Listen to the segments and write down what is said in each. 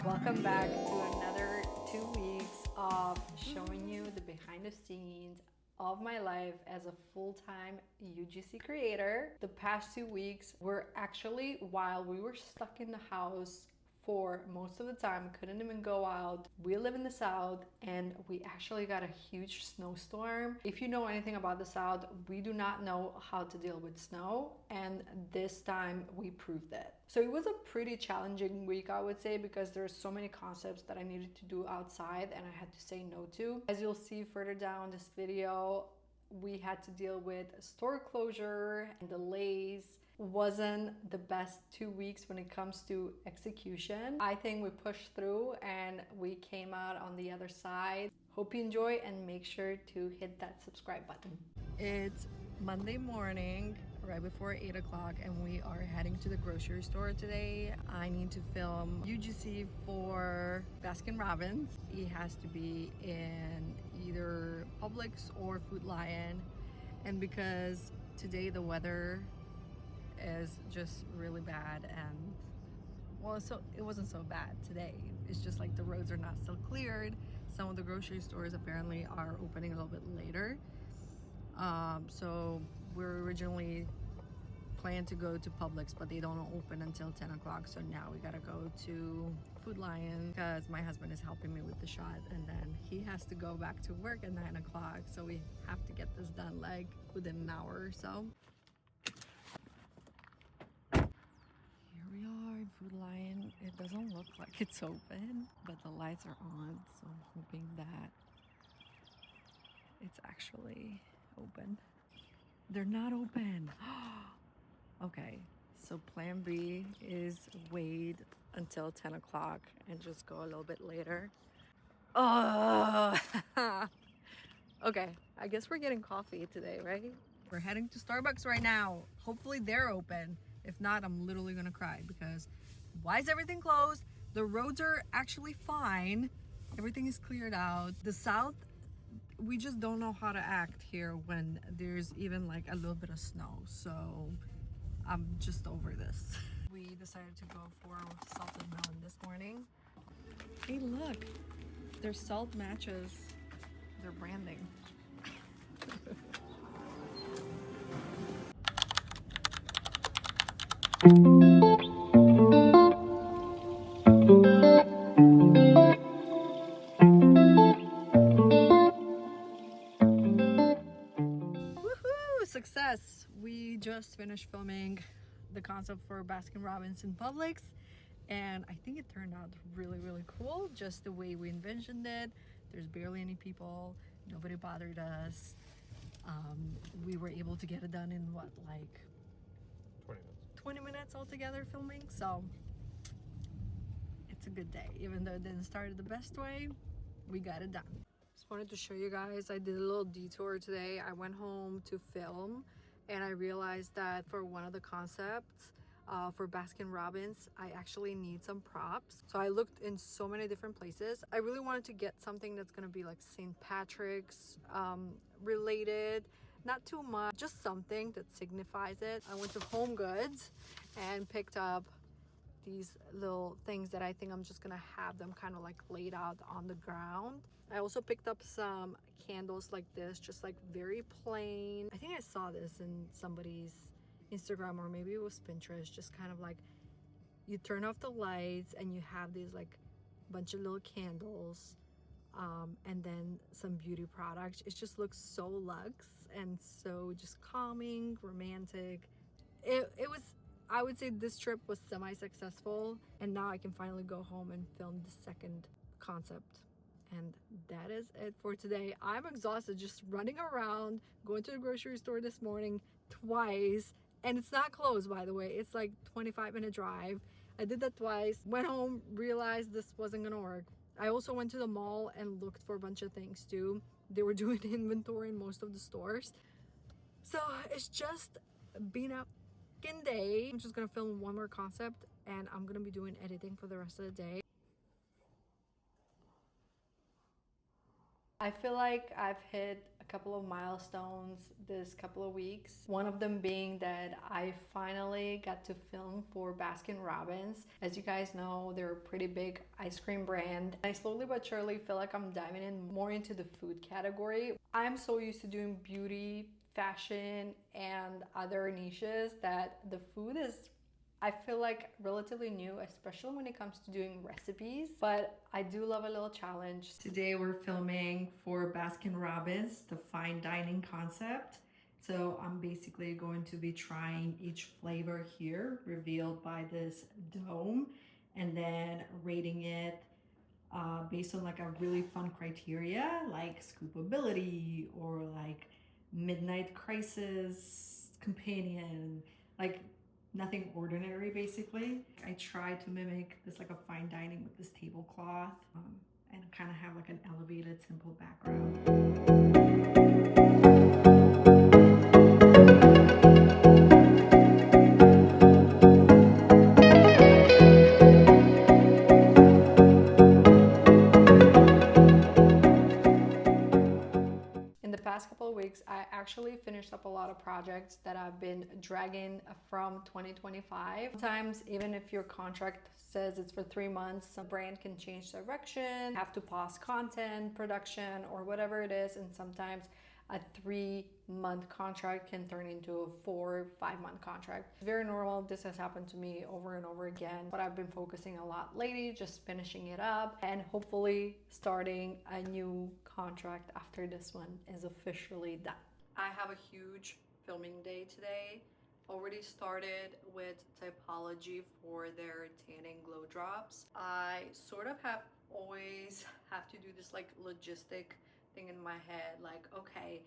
Welcome back to another 2 weeks of showing you the behind the scenes of my life as a full-time UGC creator. The past 2 weeks were actually while we were stuck in the house for most of the time, couldn't even go out. We live in the South and we actually got a huge snowstorm. If you know anything about the South, we do not know how to deal with snow, and this time we proved it. So it was a pretty challenging week, I would say, because there's so many concepts that I needed to do outside and I had to say no to. As you'll see further down this video, we had to deal with store closure and delays. Wasn't the best 2 weeks when it comes to execution. I think we pushed through and we came out on the other side. Hope you enjoy and make sure to hit that subscribe button. It's Monday morning, right before 8 o'clock, and we are heading to the grocery store today. I need to film UGC for Baskin Robbins. It has to be in either Publix or Food Lion, and because today the weather is just really bad, and well, so it wasn't so bad today. It's just like the roads are not still cleared. Some of the grocery stores apparently are opening a little bit later. So we're originally planned to go to Publix, but they don't open until 10 o'clock. So now we gotta go to Food Lion because my husband is helping me with the shot, and then he has to go back to work at 9 o'clock. So we have to get this done like within an hour or so. Food Lion. It doesn't look like it's open, but the lights are on, so I'm hoping that it's actually open. They're not open. Okay, so plan B is wait until 10 o'clock and just go a little bit later. Oh, okay, I guess we're getting coffee today, right? We're heading to Starbucks right now. Hopefully they're open. If not, I'm literally gonna cry because why is everything closed? The roads are actually fine. Everything is cleared out. The South, we just don't know how to act here when there's even like a little bit of snow. So I'm just over this. We decided to go for salted melon this morning. Hey, look, their salt matches their branding. Woohoo! Success! We just finished filming the concept for Baskin Robbins in Publix, and I think it turned out really, really cool. Just the way we envisioned it. There's barely any people. Nobody bothered us. We were able to get it done in what, like 20 minutes altogether filming. So it's a good day. Even though it didn't start the best way, we got it done. Just wanted to show you guys, I did a little detour today. I went home to film and I realized that for one of the concepts for Baskin Robbins, I actually need some props. So I looked in so many different places. I really wanted to get something that's gonna be like St. Patrick's related, not too much, just something that signifies it. I went to Home Goods and picked up these little things that I think I'm just gonna have them kind of like laid out on the ground. I also picked up some candles like this, just like very plain. I think I saw this in somebody's Instagram, or maybe it was Pinterest, just kind of like you turn off the lights and you have these like bunch of little candles, and then some beauty products. It just looks so luxe and so just calming, romantic. It was, I would say this trip was semi-successful, and now I can finally go home and film the second concept. And that is it for today. I'm exhausted just running around, going to the grocery store this morning twice, and it's not closed, by the way. It's like 25-minute drive. I did that twice, went home, realized this wasn't gonna work. I also went to the mall and looked for a bunch of things too. They were doing inventory in most of the stores. So it's just been a day. I'm just gonna film one more concept and I'm gonna be doing editing for the rest of the day. I feel like I've hit a couple of milestones this couple of weeks. One of them being that I finally got to film for Baskin-Robbins. As you guys know, they're a pretty big ice cream brand. I slowly but surely feel like I'm diving in more into the food category. I'm so used to doing beauty, fashion, and other niches that the food is, I feel like, relatively new, especially when it comes to doing recipes, but I do love a little challenge. Today we're filming for Baskin-Robbins, the fine dining concept. So I'm basically going to be trying each flavor here, revealed by this dome, and then rating it based on like a really fun criteria, like scoopability or like midnight crisis companion, like nothing ordinary basically. I try to mimic this like a fine dining with this tablecloth and kind of have like an elevated simple background. Past couple of weeks, I actually finished up a lot of projects that I've been dragging from 2025. Sometimes, even if your contract says it's for 3 months, some brand can change direction, have to pause content production or whatever it is, and sometimes a 3-month contract can turn into a 4 or 5-month contract. It's very normal. This has happened to me over and over again, but I've been focusing a lot lately, just finishing it up and hopefully starting a new contract after this one is officially done. I have a huge filming day today. Already started with typology for their tanning glow drops. I sort of always have to do this like logistic thing in my head, like, okay,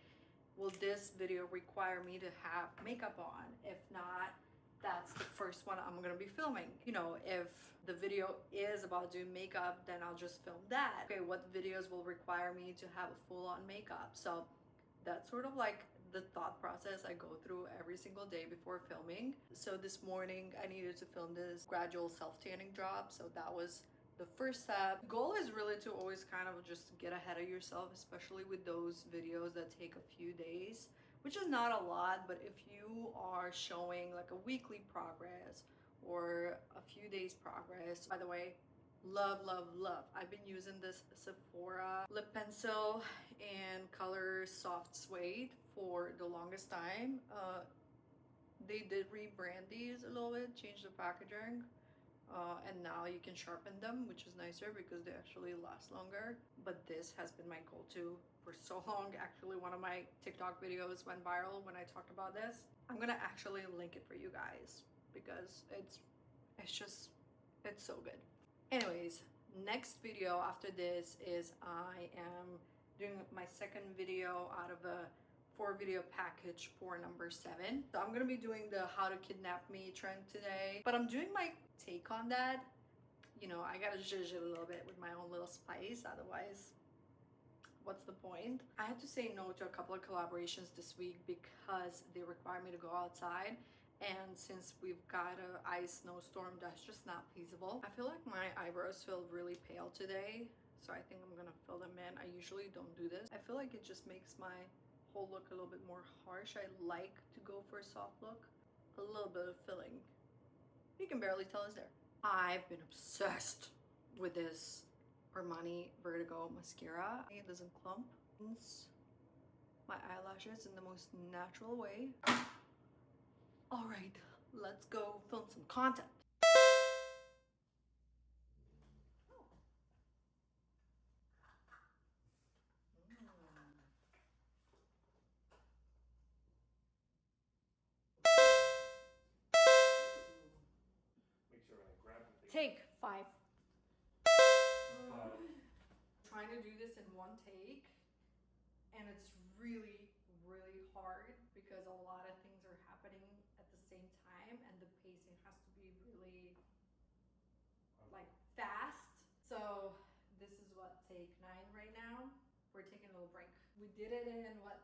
will this video require me to have makeup on? If not, that's the first one I'm gonna be filming. You know, if the video is about doing makeup, then I'll just film that. Okay, what videos will require me to have a full-on makeup? So that's sort of like the thought process I go through every single day before filming. So this morning I needed to film this gradual self-tanning drop, so that was the first step. The goal is really to always kind of just get ahead of yourself, especially with those videos that take a few days, which is not a lot, but if you are showing like a weekly progress or a few days progress. By the way, love, love, love. I've been using this Sephora lip pencil in color soft suede for the longest time. They did rebrand these a little bit, change the packaging. And now you can sharpen them, which is nicer because they actually last longer. But this has been my go-to for so long. Actually, one of my TikTok videos went viral when I talked about this. I'm gonna actually link it for you guys because it's so good. Anyways, next video after this is I am doing my second video out of a 4-video package for number 7. So I'm gonna be doing the how to kidnap me trend today, but I'm doing my take on that. You know, I gotta zhuzh it a little bit with my own little spice, otherwise what's the point? I had to say no to a couple of collaborations this week because they require me to go outside, and since we've got an ice snowstorm, that's just not feasible. I feel like my eyebrows feel really pale today, so I think I'm gonna fill them in. I usually don't do this. I feel like it just makes my whole look a little bit more harsh. I like to go for a soft look. A little bit of filling, you can barely tell is there. I've been obsessed with this Armani Vertigo mascara. It doesn't clump. My eyelashes in the most natural way. All right, let's go film some content. Take 5. Trying to do this in one take, and it's really, really hard because a lot of things are happening at the same time, and the pacing has to be really like fast. So this is what, take 9 right now. We're taking a little break. We did it in what?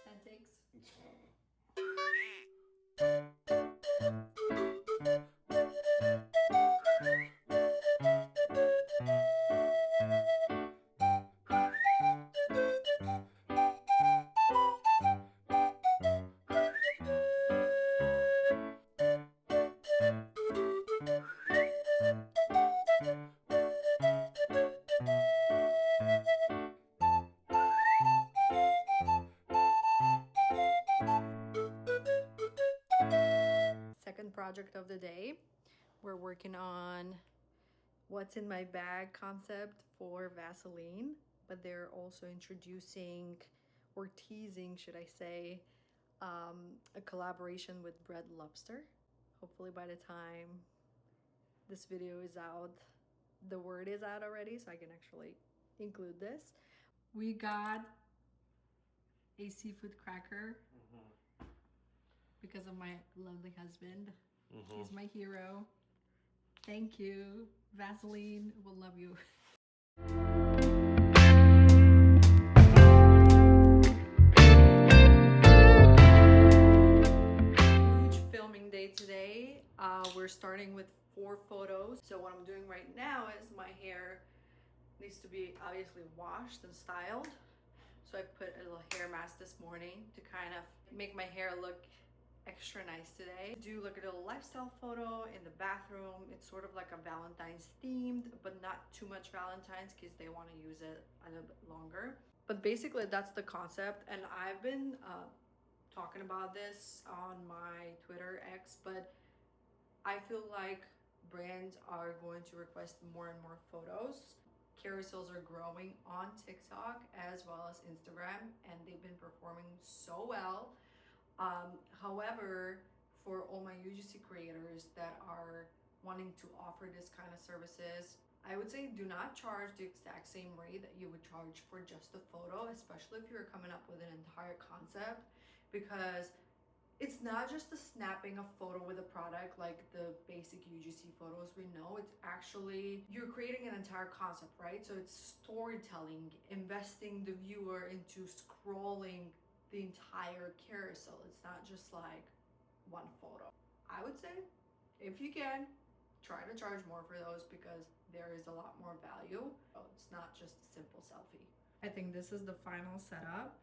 10 takes? Second project of the day, we're working on what's in my bag concept for Vaseline, but they're also introducing or teasing, should I say, a collaboration with Red Lobster. Hopefully, by the time this video is out, the word is out already, so I can actually include this. We got a seafood cracker because of my lovely husband. He's my hero. Thank you. Vaseline will love you. Huge filming day today. We're starting with 4 photos. So what I'm doing right now is my hair needs to be obviously washed and styled. So I put a little hair mask this morning to kind of make my hair look extra nice today. Do like a little lifestyle photo in the bathroom. It's sort of like a Valentine's themed, but not too much Valentine's because they want to use it a little bit longer. But basically that's the concept, and I've been talking about this on my Twitter X, but I feel like brands are going to request more and more photos. Carousels are growing on TikTok as well as Instagram, and they've been performing so well. However, for all my UGC creators that are wanting to offer this kind of services, I would say do not charge the exact same rate that you would charge for just a photo, especially if you're coming up with an entire concept, because it's not just the snapping a photo with a product like the basic UGC photos we know. It's actually, you're creating an entire concept, right? So it's storytelling, investing the viewer into scrolling the entire carousel. It's not just like one photo. I would say if you can, try to charge more for those because there is a lot more value. It's not just a simple selfie. I think this is the final setup,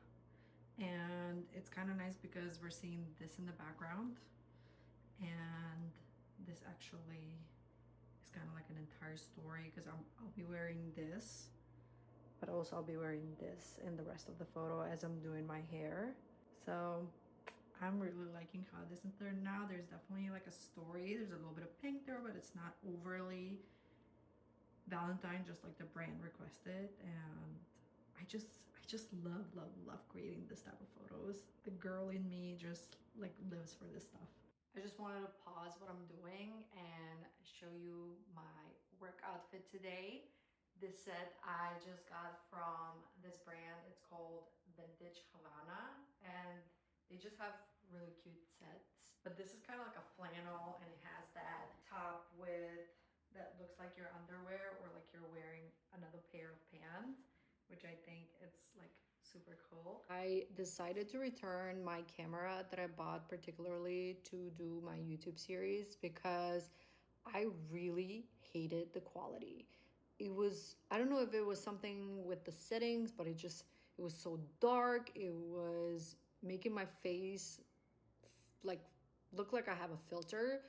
and it's kind of nice because we're seeing this in the background, and this actually is kind of like an entire story because I'll be wearing this, but also I'll be wearing this in the rest of the photo as I'm doing my hair. So I'm really liking how this is turned out. There's definitely like a story. There's a little bit of pink there, but it's not overly Valentine, just like the brand requested. And I just love creating this type of photos. The girl in me just like lives for this stuff. I just wanted to pause what I'm doing and show you my work outfit today. This set I just got from this brand. It's called Vintage Havana, and they just have really cute sets. But this is kind of like a flannel, and it has that top with that looks like your underwear or like you're wearing another pair of pants, which I think it's like super cool. I decided to return my camera that I bought particularly to do my YouTube series because I really hated the quality. It was, I don't know if it was something with the settings, but it was so dark. It was making my face like look like I have a filter.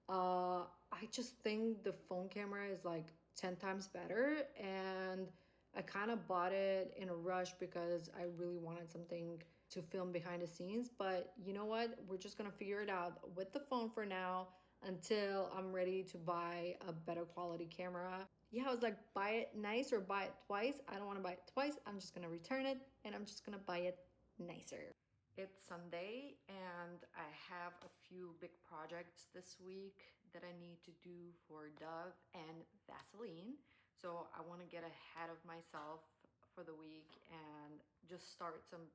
I just think the phone camera is like 10 times better, and I kind of bought it in a rush because I really wanted something to film behind the scenes. But you know what? We're just gonna figure it out with the phone for now until I'm ready to buy a better quality camera. Yeah, I was like, buy it nice or buy it twice. I don't want to buy it twice. I'm just gonna return it and I'm just gonna buy it nicer. It's Sunday and I have a few big projects this week that I need to do for Dove and Vaseline. So I want to get ahead of myself for the week and just start some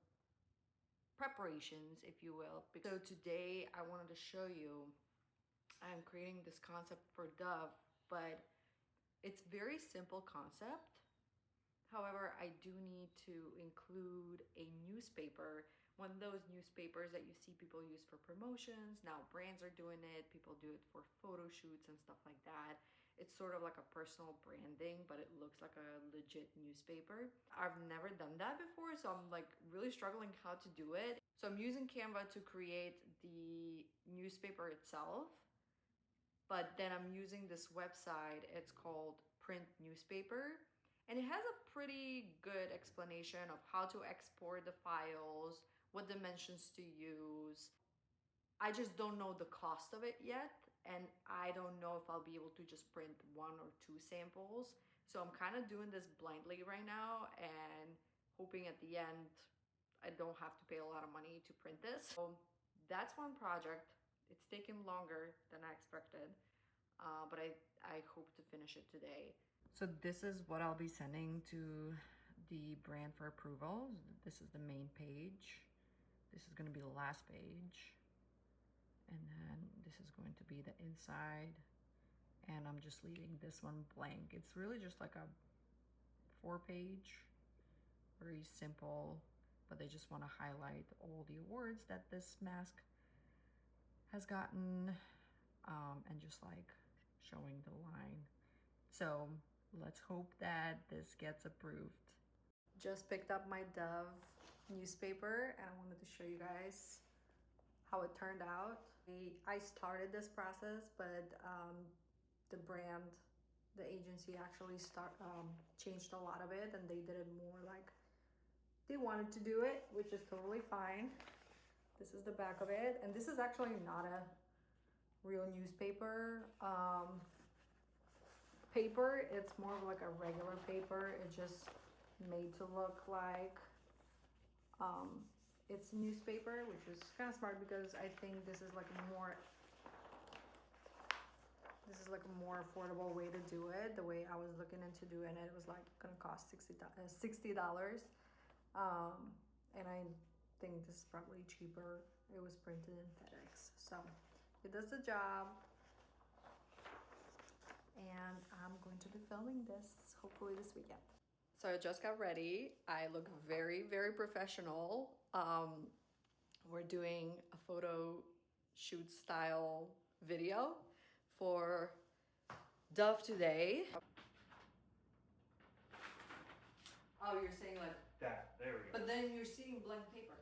preparations, if you will. So today I wanted to show you I'm creating this concept for Dove, but it's very simple concept. However, I do need to include a newspaper, one of those newspapers that you see people use for promotions. Now brands are doing it, people do it for photo shoots and stuff like that. It's sort of like a personal branding, but it looks like a legit newspaper. I've never done that before, so I'm like really struggling how to do it. So I'm using Canva to create the newspaper itself, but then I'm using this website. It's called Print Newspaper, and it has a pretty good explanation of how to export the files, what dimensions to use. I just don't know the cost of it yet, and I don't know if I'll be able to just print 1 or 2 samples. So I'm kind of doing this blindly right now and hoping at the end I don't have to pay a lot of money to print this. So that's one project. It's taken longer than I expected, but I hope to finish it today. So this is what I'll be sending to the brand for approval. This is the main page. This is going to be the last page. And then this is going to be the inside. And I'm just leaving this one blank. It's really just like a 4-page, very simple, but they just want to highlight all the awards that this mask has gotten, and just like showing the line. So let's hope that this gets approved. Just picked up my Dove newspaper and I wanted to show you guys how it turned out. I started this process, but the brand, the agency actually changed a lot of it, and they did it more like they wanted to do it, which is totally fine. This is the back of it, and this is actually not a real newspaper paper. It's more of like a regular paper. It's just made to look like it's a newspaper, which is kind of smart because I think this is like a more affordable way to do it. The way I was looking into doing it, it was like gonna cost $60. And I think this is probably cheaper. It was printed in FedEx, so it does the job. And I'm going to be filming this hopefully this weekend. So I just got ready. I look very, very professional. We're doing a photo shoot style video for Dove today. Oh, you're saying like that. There we go. But then you're seeing blank paper.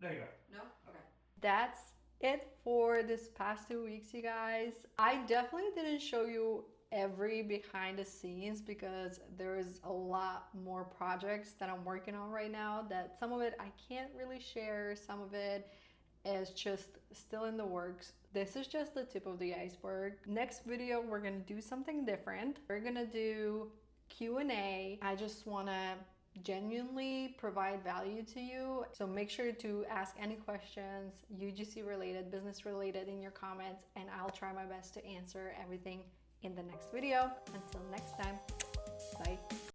There you go. No? Okay. That's it for this past 2 weeks, you guys. I definitely didn't show you every behind the scenes because there is a lot more projects that I'm working on right now that some of it I can't really share, some of it is just still in the works. This is just the tip of the iceberg. Next video, we're gonna do something different. We're gonna do Q&A. I just wanna genuinely provide value to you. So make sure to ask any questions, UGC related, business related, in your comments, and I'll try my best to answer everything in the next video. Until next time.